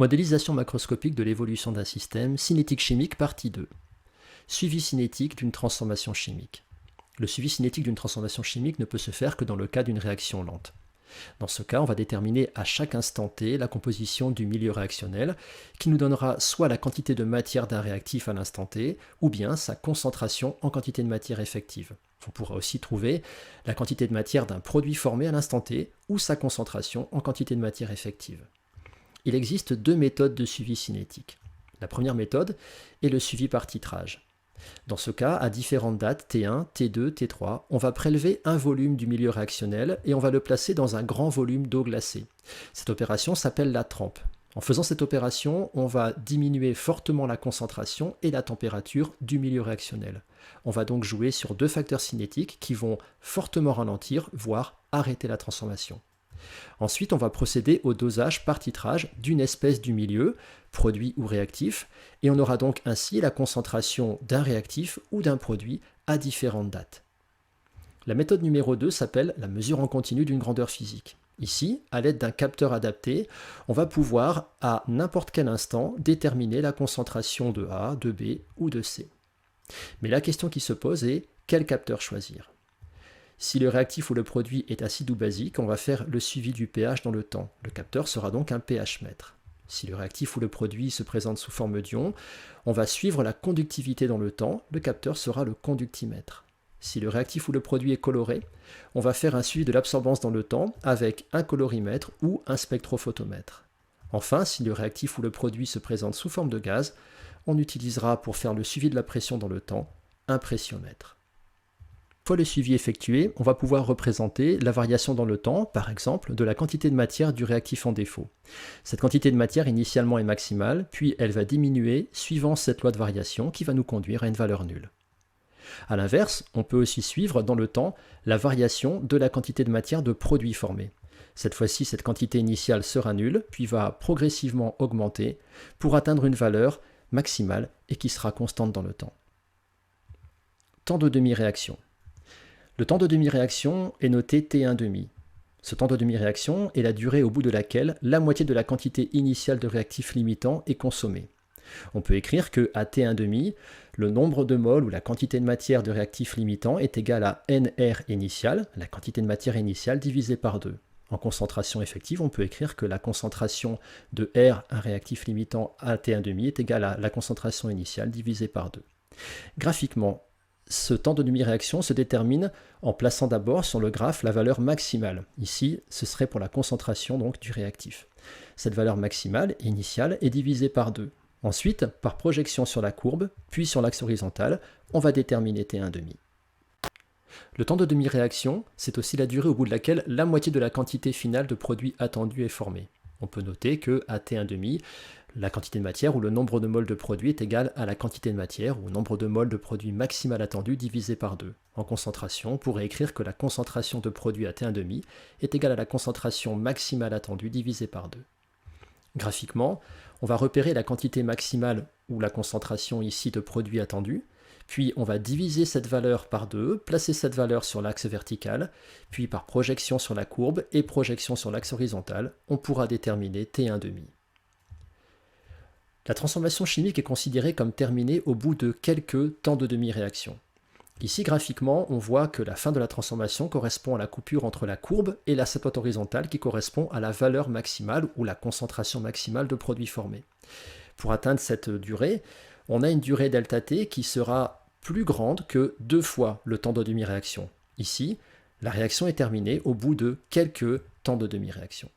Modélisation macroscopique de l'évolution d'un système, cinétique chimique, partie 2. Suivi cinétique d'une transformation chimique. Le suivi cinétique d'une transformation chimique ne peut se faire que dans le cas d'une réaction lente. Dans ce cas, on va déterminer à chaque instant t la composition du milieu réactionnel, qui nous donnera soit la quantité de matière d'un réactif à l'instant t, ou bien sa concentration en quantité de matière effective. On pourra aussi trouver la quantité de matière d'un produit formé à l'instant t, ou sa concentration en quantité de matière effective. Il existe deux méthodes de suivi cinétique. La première méthode est le suivi par titrage. Dans ce cas, à différentes dates, T1, T2, T3, on va prélever un volume du milieu réactionnel et on va le placer dans un grand volume d'eau glacée. Cette opération s'appelle la trempe. En faisant cette opération, on va diminuer fortement la concentration et la température du milieu réactionnel. On va donc jouer sur deux facteurs cinétiques qui vont fortement ralentir, voire arrêter la transformation. Ensuite, on va procéder au dosage par titrage d'une espèce du milieu, produit ou réactif, et on aura donc ainsi la concentration d'un réactif ou d'un produit à différentes dates. La méthode numéro 2 s'appelle la mesure en continu d'une grandeur physique. Ici, à l'aide d'un capteur adapté, on va pouvoir, à n'importe quel instant, déterminer la concentration de A, de B ou de C. Mais la question qui se pose est, quel capteur choisir ? Si le réactif ou le produit est acide ou basique, on va faire le suivi du pH dans le temps. Le capteur sera donc un pH-mètre. Si le réactif ou le produit se présente sous forme d'ion, on va suivre la conductivité dans le temps. Le capteur sera le conductimètre. Si le réactif ou le produit est coloré, on va faire un suivi de l'absorbance dans le temps avec un colorimètre ou un spectrophotomètre. Enfin, si le réactif ou le produit se présente sous forme de gaz, on utilisera pour faire le suivi de la pression dans le temps un pressiomètre. Une fois le suivi effectué, on va pouvoir représenter la variation dans le temps, par exemple, de la quantité de matière du réactif en défaut. Cette quantité de matière initialement est maximale, puis elle va diminuer suivant cette loi de variation qui va nous conduire à une valeur nulle. A l'inverse, on peut aussi suivre dans le temps la variation de la quantité de matière de produit formé. Cette fois-ci, cette quantité initiale sera nulle, puis va progressivement augmenter pour atteindre une valeur maximale et qui sera constante dans le temps. Temps de demi-réaction. Le temps de demi-réaction est noté T1,5. Ce temps de demi-réaction est la durée au bout de laquelle la moitié de la quantité initiale de réactif limitant est consommée. On peut écrire que à T1,5, le nombre de moles ou la quantité de matière de réactif limitant est égal à NR initial, la quantité de matière initiale divisée par 2. En concentration effective, on peut écrire que la concentration de R, un réactif limitant à T1,5, est égale à la concentration initiale divisée par 2. Graphiquement, ce temps de demi-réaction se détermine en plaçant d'abord sur le graphe la valeur maximale. Ici, ce serait pour la concentration donc, du réactif. Cette valeur maximale, initiale, est divisée par 2. Ensuite, par projection sur la courbe, puis sur l'axe horizontal, on va déterminer T1,5. Le temps de demi-réaction, c'est aussi la durée au bout de laquelle la moitié de la quantité finale de produit attendu est formée. On peut noter que à T1,5, la quantité de matière ou le nombre de moles de produit est égal à la quantité de matière ou nombre de moles de produit maximal attendu divisé par 2. En concentration, on pourrait écrire que la concentration de produit à T1,5 est égale à la concentration maximale attendue divisée par 2. Graphiquement, on va repérer la quantité maximale ou la concentration ici de produit attendu, puis on va diviser cette valeur par 2, placer cette valeur sur l'axe vertical, puis par projection sur la courbe et projection sur l'axe horizontal, on pourra déterminer T1,5. La transformation chimique est considérée comme terminée au bout de quelques temps de demi-réaction. Ici, graphiquement, on voit que la fin de la transformation correspond à la coupure entre la courbe et l'asymptote horizontale qui correspond à la valeur maximale ou la concentration maximale de produit formé. Pour atteindre cette durée, on a une durée ΔT qui sera plus grande que 2 fois le temps de demi-réaction. Ici, la réaction est terminée au bout de quelques temps de demi-réaction.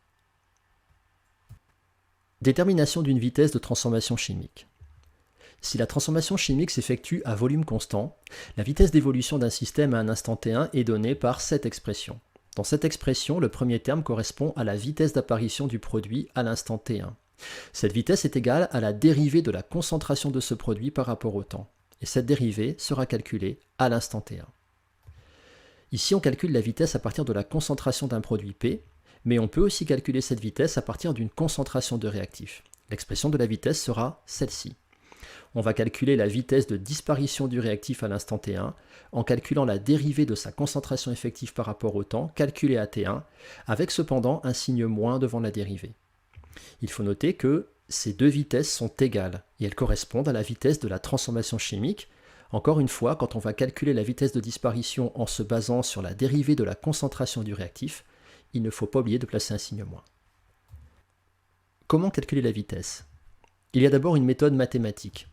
Détermination d'une vitesse de transformation chimique. Si la transformation chimique s'effectue à volume constant, la vitesse d'évolution d'un système à un instant T1 est donnée par cette expression. Dans cette expression, le premier terme correspond à la vitesse d'apparition du produit à l'instant T1. Cette vitesse est égale à la dérivée de la concentration de ce produit par rapport au temps. Et cette dérivée sera calculée à l'instant T1. Ici, on calcule la vitesse à partir de la concentration d'un produit P, mais on peut aussi calculer cette vitesse à partir d'une concentration de réactif. L'expression de la vitesse sera celle-ci. On va calculer la vitesse de disparition du réactif à l'instant T1 en calculant la dérivée de sa concentration effective par rapport au temps calculée à T1, avec cependant un signe moins devant la dérivée. Il faut noter que ces deux vitesses sont égales et elles correspondent à la vitesse de la transformation chimique. Encore une fois, quand on va calculer la vitesse de disparition en se basant sur la dérivée de la concentration du réactif, il ne faut pas oublier de placer un signe moins. Comment calculer la vitesse? Il y a d'abord une méthode mathématique.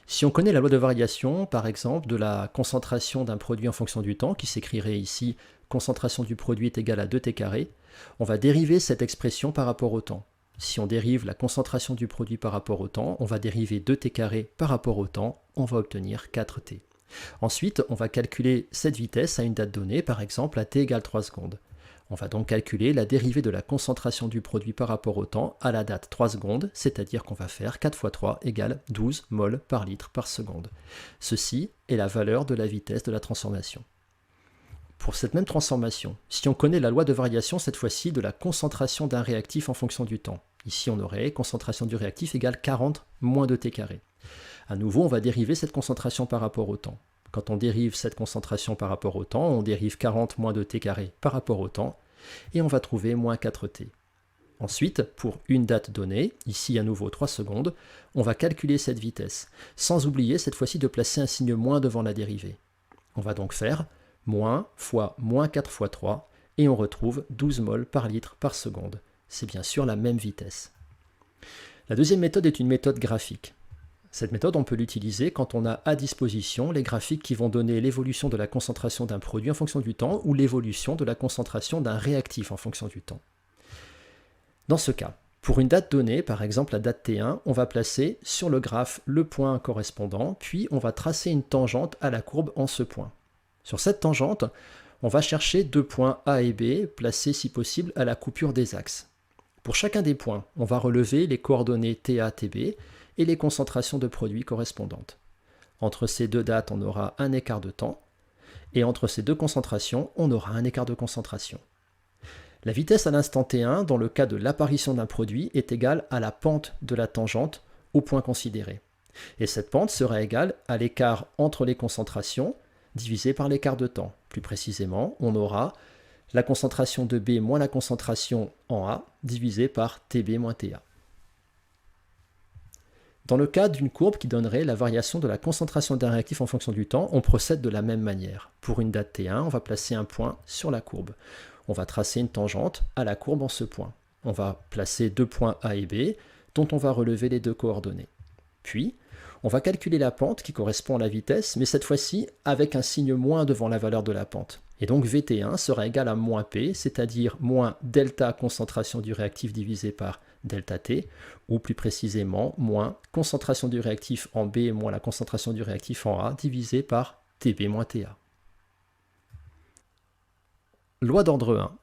Si on connaît la loi de variation, par exemple, de la concentration d'un produit en fonction du temps, qui s'écrirait ici concentration du produit est égale à 2t², on va dériver cette expression par rapport au temps. Si on dérive la concentration du produit par rapport au temps, on va dériver 2t² par rapport au temps, on va obtenir 4t. Ensuite, on va calculer cette vitesse à une date donnée, par exemple à t égale 3 secondes. On va donc calculer la dérivée de la concentration du produit par rapport au temps à la date 3 secondes, c'est-à-dire qu'on va faire 4 fois 3 égale 12 mol par litre par seconde. Ceci est la valeur de la vitesse de la transformation. Pour cette même transformation, si on connaît la loi de variation cette fois-ci de la concentration d'un réactif en fonction du temps, ici on aurait concentration du réactif égale 40 moins 2t². À nouveau, on va dériver cette concentration par rapport au temps. Quand on dérive cette concentration par rapport au temps, on dérive 40 moins 2t² par rapport au temps, et on va trouver moins 4t. Ensuite, pour une date donnée, ici à nouveau 3 secondes, on va calculer cette vitesse, sans oublier cette fois-ci de placer un signe moins devant la dérivée. On va donc faire moins fois moins 4 fois 3, et on retrouve 12 mol par litre par seconde. C'est bien sûr la même vitesse. La deuxième méthode est une méthode graphique. Cette méthode, on peut l'utiliser quand on a à disposition les graphiques qui vont donner l'évolution de la concentration d'un produit en fonction du temps ou l'évolution de la concentration d'un réactif en fonction du temps. Dans ce cas, pour une date donnée, par exemple la date T1, on va placer sur le graphe le point correspondant, puis on va tracer une tangente à la courbe en ce point. Sur cette tangente, on va chercher deux points A et B, placés si possible à la coupure des axes. Pour chacun des points, on va relever les coordonnées TA, TB, et les concentrations de produits correspondantes. Entre ces deux dates, on aura un écart de temps, et entre ces deux concentrations, on aura un écart de concentration. La vitesse à l'instant T1, dans le cas de l'apparition d'un produit, est égale à la pente de la tangente au point considéré. Et cette pente sera égale à l'écart entre les concentrations divisé par l'écart de temps. Plus précisément, on aura la concentration de B moins la concentration en A divisé par TB moins TA. Dans le cas d'une courbe qui donnerait la variation de la concentration d'un réactif en fonction du temps, on procède de la même manière. Pour une date T1, on va placer un point sur la courbe. On va tracer une tangente à la courbe en ce point. On va placer deux points A et B, dont on va relever les deux coordonnées. Puis, on va calculer la pente qui correspond à la vitesse, mais cette fois-ci avec un signe moins devant la valeur de la pente. Et donc Vt1 sera égal à moins P, c'est-à-dire moins delta concentration du réactif divisé par delta T, ou plus précisément moins concentration du réactif en B moins la concentration du réactif en A divisé par Tb moins Ta. Loi d'ordre 1.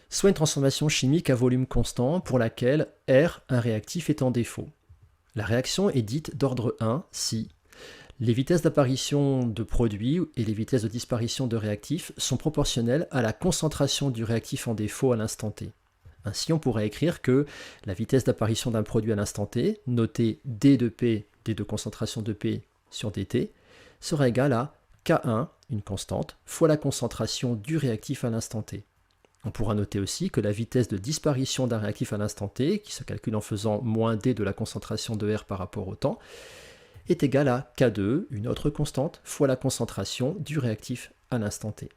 Soit une transformation chimique à volume constant pour laquelle R, un réactif, est en défaut. La réaction est dite d'ordre 1 si les vitesses d'apparition de produits et les vitesses de disparition de réactifs sont proportionnelles à la concentration du réactif en défaut à l'instant T. Ainsi, on pourrait écrire que la vitesse d'apparition d'un produit à l'instant T, notée d de P, d de concentration de P sur dt, sera égale à K1, une constante, fois la concentration du réactif à l'instant T. On pourra noter aussi que la vitesse de disparition d'un réactif à l'instant T, qui se calcule en faisant moins d de la concentration de R par rapport au temps, est égale à K2, une autre constante, fois la concentration du réactif à l'instant T.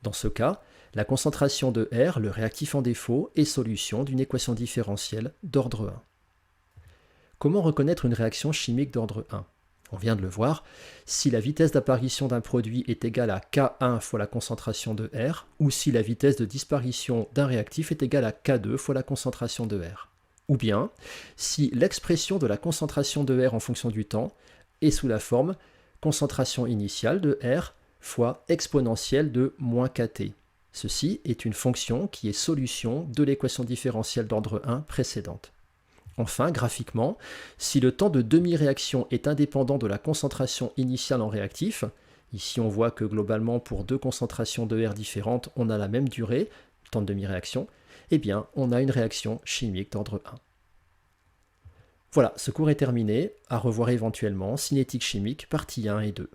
Dans ce cas, la concentration de R, le réactif en défaut, est solution d'une équation différentielle d'ordre 1. Comment reconnaître une réaction chimique d'ordre 1 ? On vient de le voir, si la vitesse d'apparition d'un produit est égale à K1 fois la concentration de R, ou si la vitesse de disparition d'un réactif est égale à K2 fois la concentration de R. Ou bien, si l'expression de la concentration de R en fonction du temps est sous la forme concentration initiale de R fois exponentielle de moins kT. Ceci est une fonction qui est solution de l'équation différentielle d'ordre 1 précédente. Enfin, graphiquement, si le temps de demi-réaction est indépendant de la concentration initiale en réactif, ici on voit que globalement pour deux concentrations de R différentes, on a la même durée, temps de demi-réaction, eh bien on a une réaction chimique d'ordre 1. Voilà, ce cours est terminé, à revoir éventuellement, cinétique chimique, partie 1 et 2.